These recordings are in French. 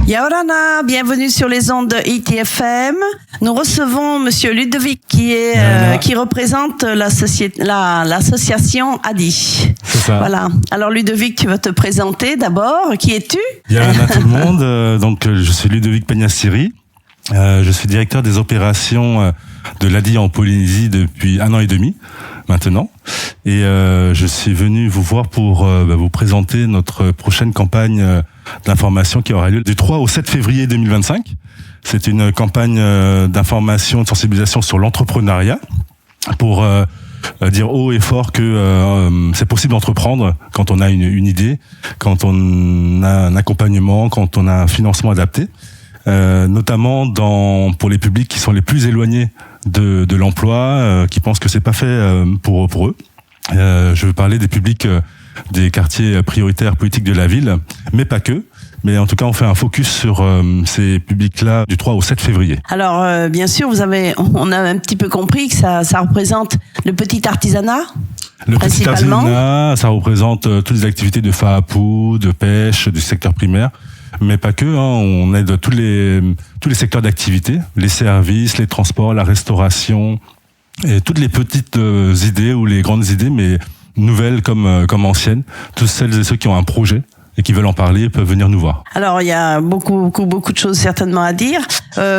Yaorana, bienvenue sur les ondes de ITFM. Nous recevons Monsieur Ludovic qui représente l'association ADI. C'est ça. Voilà. Alors Ludovic, tu vas te présenter d'abord. Qui es-tu? Yaorana tout le monde. Je suis Ludovic Pagnassiri. Je suis directeur des opérations de l'ADI en Polynésie depuis 1 an et demi maintenant. Et je suis venu vous voir pour vous présenter notre prochaine campagne d'information qui aura lieu du 3 au 7 février 2025. C'est une campagne d'information, de sensibilisation sur l'entrepreneuriat pour dire haut et fort que c'est possible d'entreprendre quand on a une idée, quand on a un accompagnement, quand on a un financement adapté. Notamment pour les publics qui sont les plus éloignés de l'emploi, qui pensent que c'est pas fait pour eux. Je veux parler des publics des quartiers prioritaires politiques de la ville, mais pas que. Mais en tout cas, on fait un focus sur ces publics-là du 3 au 7 février. Alors, bien sûr, on a un petit peu compris que ça représente le petit artisanat. Le petit artisanat, ça représente toutes les activités de FAAPU, de pêche, du secteur primaire. Mais pas que, on aide tous les secteurs d'activité, les services, les transports, la restauration, et toutes les petites idées ou les grandes idées, mais nouvelles comme anciennes. Tous celles et ceux qui ont un projet et qui veulent en parler peuvent venir nous voir. Alors, il y a beaucoup de choses certainement à dire.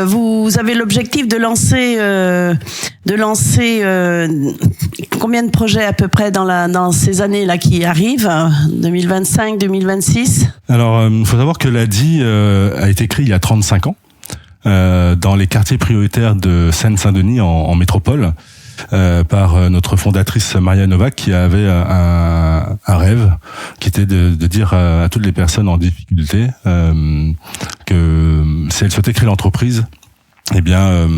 Vous avez l'objectif de lancer combien de projets à peu près dans ces années-là qui arrivent, 2025, 2026? Alors, il faut savoir que l'ADI a été créé il y a 35 ans dans les quartiers prioritaires de Seine-Saint-Denis en métropole. Par notre fondatrice Maria Novak qui avait un rêve qui était de dire à toutes les personnes en difficulté que si elles souhaitaient créer l'entreprise, eh bien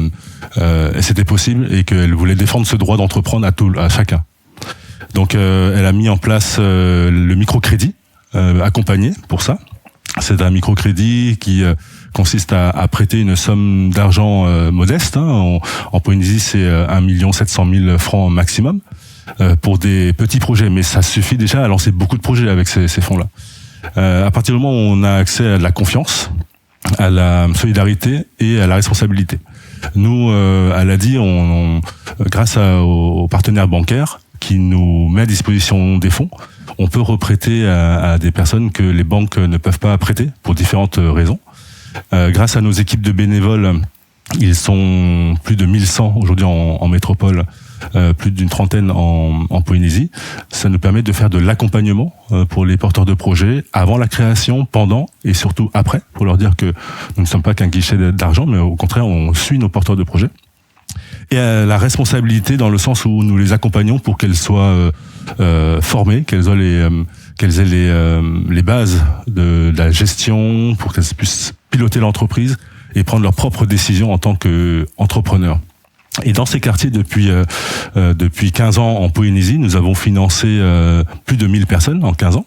c'était possible et qu'elle voulait défendre ce droit d'entreprendre à chacun. Donc elle a mis en place le microcrédit accompagné pour ça. C'est un microcrédit qui consiste à prêter une somme d'argent modeste. En Polynésie, c'est 1 700 000 francs maximum pour des petits projets. Mais ça suffit déjà à lancer beaucoup de projets avec ces fonds-là. À partir du moment où on a accès à la confiance, à la solidarité et à la responsabilité. Nous, à l'ADI, grâce aux partenaires bancaires qui nous met à disposition des fonds, on peut reprêter à des personnes que les banques ne peuvent pas prêter pour différentes raisons. Grâce à nos équipes de bénévoles, ils sont plus de 1100 aujourd'hui en métropole, plus d'une trentaine en Polynésie. Ça nous permet de faire de l'accompagnement pour les porteurs de projets avant la création, pendant et surtout après, pour leur dire que nous ne sommes pas qu'un guichet d'argent, mais au contraire, on suit nos porteurs de projets. Et la responsabilité dans le sens où nous les accompagnons pour qu'elles soient formées, qu'elles aient les bases de la gestion, pour qu'elles puissent piloter l'entreprise et prendre leurs propres décisions en tant qu'entrepreneurs. Et dans ces quartiers, depuis 15 ans en Polynésie, nous avons financé plus de 1000 personnes en 15 ans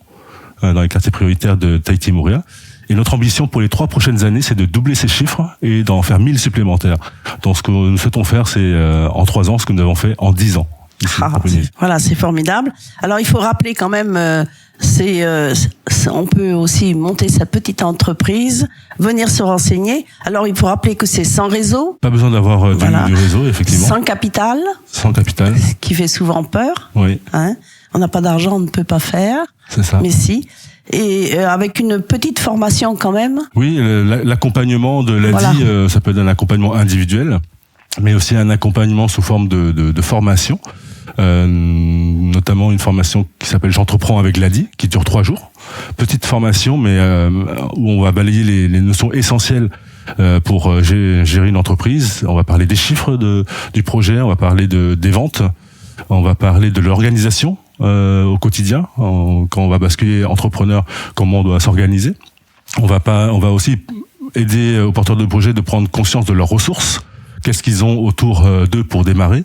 dans les quartiers prioritaires de Tahiti Moorea. Et notre ambition pour les 3 prochaines années, c'est de doubler ces chiffres et d'en faire 1000 supplémentaires. Donc ce que nous souhaitons faire, c'est en 3 ans ce que nous avons fait en 10 ans. Voilà, c'est formidable. Alors il faut rappeler quand même, on peut aussi monter sa petite entreprise, venir se renseigner. Alors il faut rappeler que c'est sans réseau. Pas besoin d'avoir du réseau, effectivement. Sans capital. Sans capital. Ce qui fait souvent peur. Oui. On n'a pas d'argent, on ne peut pas faire. C'est ça. Mais si. Et avec une petite formation quand même. Oui, l'accompagnement de l'ADI, ça peut être un accompagnement individuel, mais aussi un accompagnement sous forme de formation. Notamment une formation qui s'appelle J'entreprends avec l'ADI, qui dure 3 jours. Petite formation, mais où on va balayer les notions essentielles pour gérer une entreprise. On va parler des chiffres du projet, on va parler des ventes, on va parler de l'organisation au quotidien, quand on va basculer entrepreneur, comment on doit s'organiser. On va aussi aider aux porteurs de projets de prendre conscience de leurs ressources. Qu'est-ce qu'ils ont autour d'eux pour démarrer?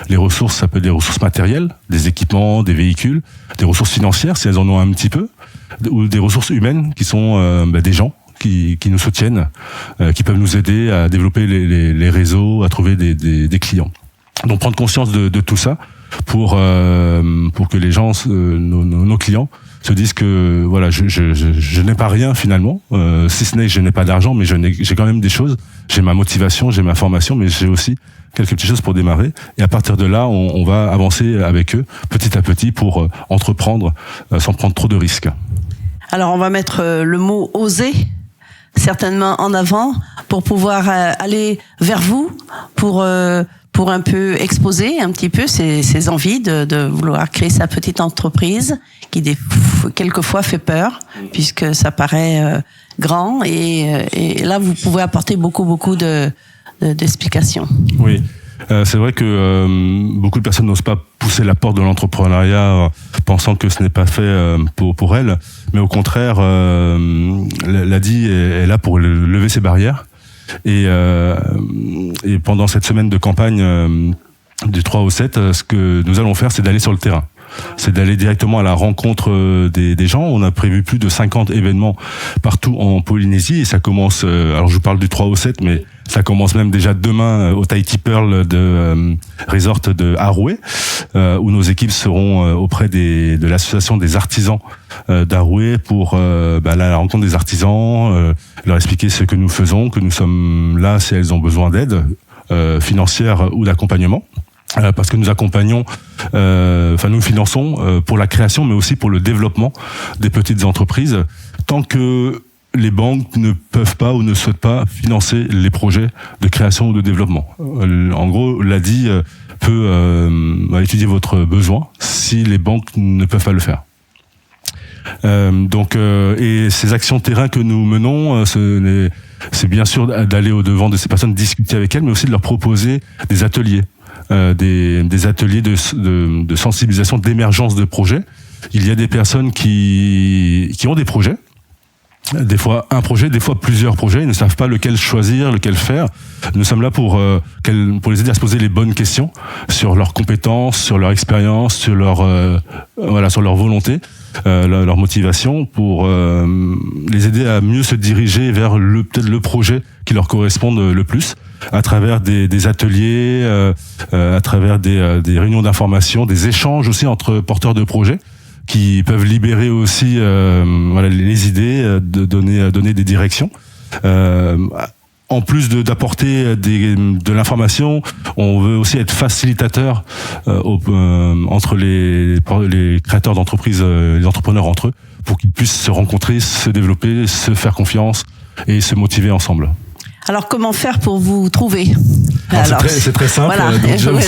Les ressources, ça peut être des ressources matérielles, des équipements, des véhicules, des ressources financières, si elles en ont un petit peu, ou des ressources humaines qui sont des gens qui nous soutiennent, qui peuvent nous aider à développer les réseaux, à trouver des clients. Donc prendre conscience de tout ça pour que les gens, nos clients, se disent que voilà, je n'ai pas rien finalement, si ce n'est que je n'ai pas d'argent, mais j'ai quand même des choses. J'ai ma motivation, j'ai ma formation, mais j'ai aussi quelques petites choses pour démarrer. Et à partir de là, on va avancer avec eux petit à petit pour entreprendre sans prendre trop de risques. Alors on va mettre le mot oser certainement en avant pour pouvoir aller vers vous pour un peu exposer un petit peu ses envies de vouloir créer sa petite entreprise qui quelquefois fait peur puisque ça paraît grand et là vous pouvez apporter beaucoup d'explications. Oui. C'est vrai que beaucoup de personnes n'osent pas pousser la porte de l'entrepreneuriat pensant que ce n'est pas fait pour elles, mais au contraire, l'ADI est là pour lever ces barrières. Et pendant cette semaine de campagne du 3 au 7, ce que nous allons faire, c'est d'aller sur le terrain. C'est d'aller directement à la rencontre des gens. On a prévu plus de 50 événements partout en Polynésie et ça commence, alors je vous parle du 3 au 7, mais ça commence même déjà demain au Tahiti Pearl Resort de Arouet, où nos équipes seront auprès de l'association des artisans d'Arouet pour la rencontre des artisans, leur expliquer ce que nous faisons, que nous sommes là si elles ont besoin d'aide financière ou d'accompagnement. Parce que nous accompagnons, nous finançons pour la création, mais aussi pour le développement des petites entreprises, tant que les banques ne peuvent pas ou ne souhaitent pas financer les projets de création ou de développement. En gros, l'ADI peut étudier votre besoin si les banques ne peuvent pas le faire. Et ces actions terrain que nous menons, c'est bien sûr d'aller au-devant de ces personnes, discuter avec elles, mais aussi de leur proposer des ateliers. Des ateliers de sensibilisation, d'émergence de projets. Il y a des personnes qui ont des projets, des fois un projet, des fois plusieurs projets, ils ne savent pas lequel choisir, lequel faire. Nous sommes là pour les aider à se poser les bonnes questions sur leurs compétences, sur leur expérience, sur leur volonté, leur motivation, pour les aider à mieux se diriger vers peut-être le projet qui leur corresponde le plus, à travers des ateliers, à travers des réunions d'information, des échanges aussi entre porteurs de projets qui peuvent libérer aussi les idées, donner des directions. En plus d'apporter de l'information, on veut aussi être facilitateur entre les créateurs d'entreprises, les entrepreneurs entre eux, pour qu'ils puissent se rencontrer, se développer, se faire confiance et se motiver ensemble. Alors, comment faire pour vous trouver ? C'est très simple. Voilà. Donc, déjà, vous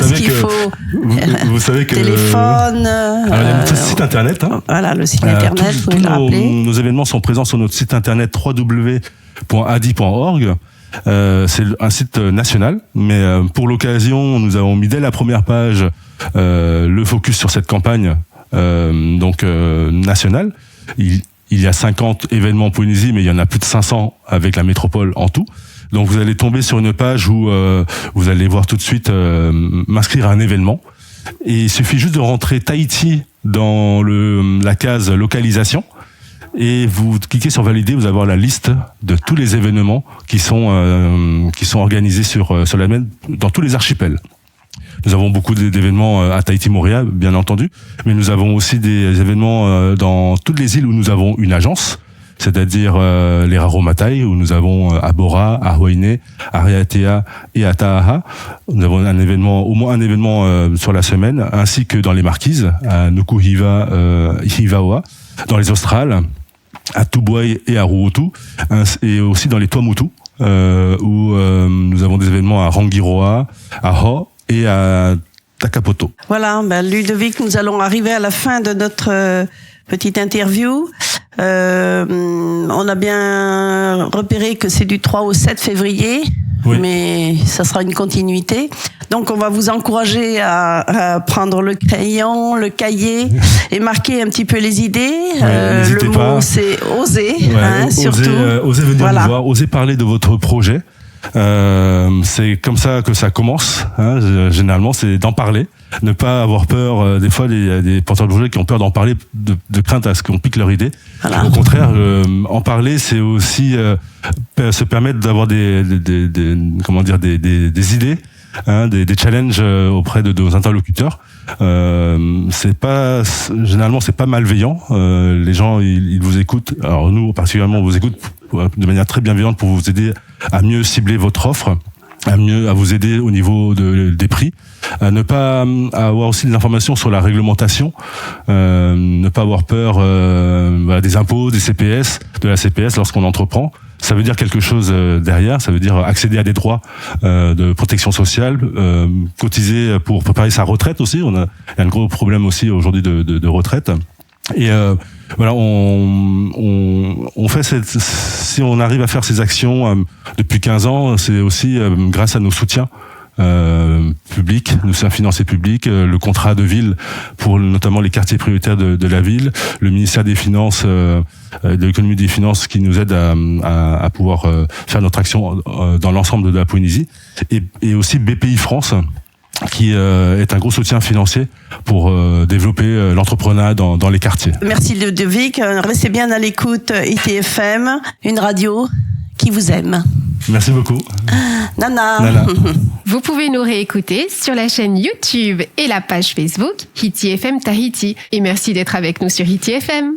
savez que téléphone. Alors, il y a notre site internet. Voilà, le site internet. Vous pouvez le rappeler. Nos événements sont présents sur notre site internet www.adi.org. C'est un site national, mais pour l'occasion, nous avons mis dès la première page le focus sur cette campagne nationale. Il y a 50 événements en Polynésie, mais il y en a plus de 500 avec la métropole en tout. Donc vous allez tomber sur une page où vous allez voir tout de suite m'inscrire à un événement. Et il suffit juste de rentrer Tahiti dans la case localisation. Et vous cliquez sur valider, vous allez avoir la liste de tous les événements qui sont organisés sur la semaine dans tous les archipels. Nous avons beaucoup d'événements à Tahiti-Moréa, bien entendu, mais nous avons aussi des événements dans toutes les îles où nous avons une agence, c'est-à-dire les Raromatai, où nous avons à Bora, à Huayne, à Raiatea et à Taha. Nous avons au moins un événement sur la semaine, ainsi que dans les Marquises, à Nukuhiva, Hivaoa, dans les Australes, à Tubuai et à Ruutu, et aussi dans les Tuamotu, où nous avons des événements à Rangiroa, à Ho et à Takapoto. Voilà, Ludovic, nous allons arriver à la fin de notre petite interview. On a bien repéré que c'est du 3 au 7 février, oui. Mais ça sera une continuité. Donc on va vous encourager à prendre le crayon, le cahier et marquer un petit peu les idées. Le mot pas. C'est oser, surtout. Oser venir nous voir, oser parler de votre projet. C'est comme ça que ça commence. Généralement, c'est d'en parler, ne pas avoir peur. Des fois, il y a des porteurs de projets qui ont peur d'en parler de crainte à ce qu'on pique leur idée. Voilà. Au contraire, en parler, c'est aussi se permettre d'avoir des idées des challenges auprès de nos interlocuteurs. Généralement c'est pas malveillant. Les gens ils vous écoutent. Alors nous particulièrement on vous écoute de manière très bienveillante pour vous aider à mieux cibler votre offre, à vous aider au niveau des prix, à avoir aussi des informations sur la réglementation, ne pas avoir peur des impôts, des CPS, de la CPS lorsqu'on entreprend. Ça veut dire quelque chose derrière, ça veut dire accéder à des droits de protection sociale, cotiser pour préparer sa retraite aussi. Il y a un gros problème aussi aujourd'hui de retraite. Et voilà, on fait si on arrive à faire ces actions depuis 15 ans, c'est aussi grâce à nos soutiens publics, nos soutiens financiers publics, le contrat de ville pour notamment les quartiers prioritaires de la ville, le ministère des Finances, de l'économie et des finances qui nous aide à pouvoir faire notre action dans l'ensemble de la Polynésie, et aussi BPI France, qui est un gros soutien financier pour développer l'entrepreneuriat dans les quartiers. Merci Ludovic, restez bien à l'écoute. ITFM, une radio qui vous aime. Merci beaucoup. Nana. Vous pouvez nous réécouter sur la chaîne YouTube et la page Facebook ITFM Tahiti. Et merci d'être avec nous sur ITFM.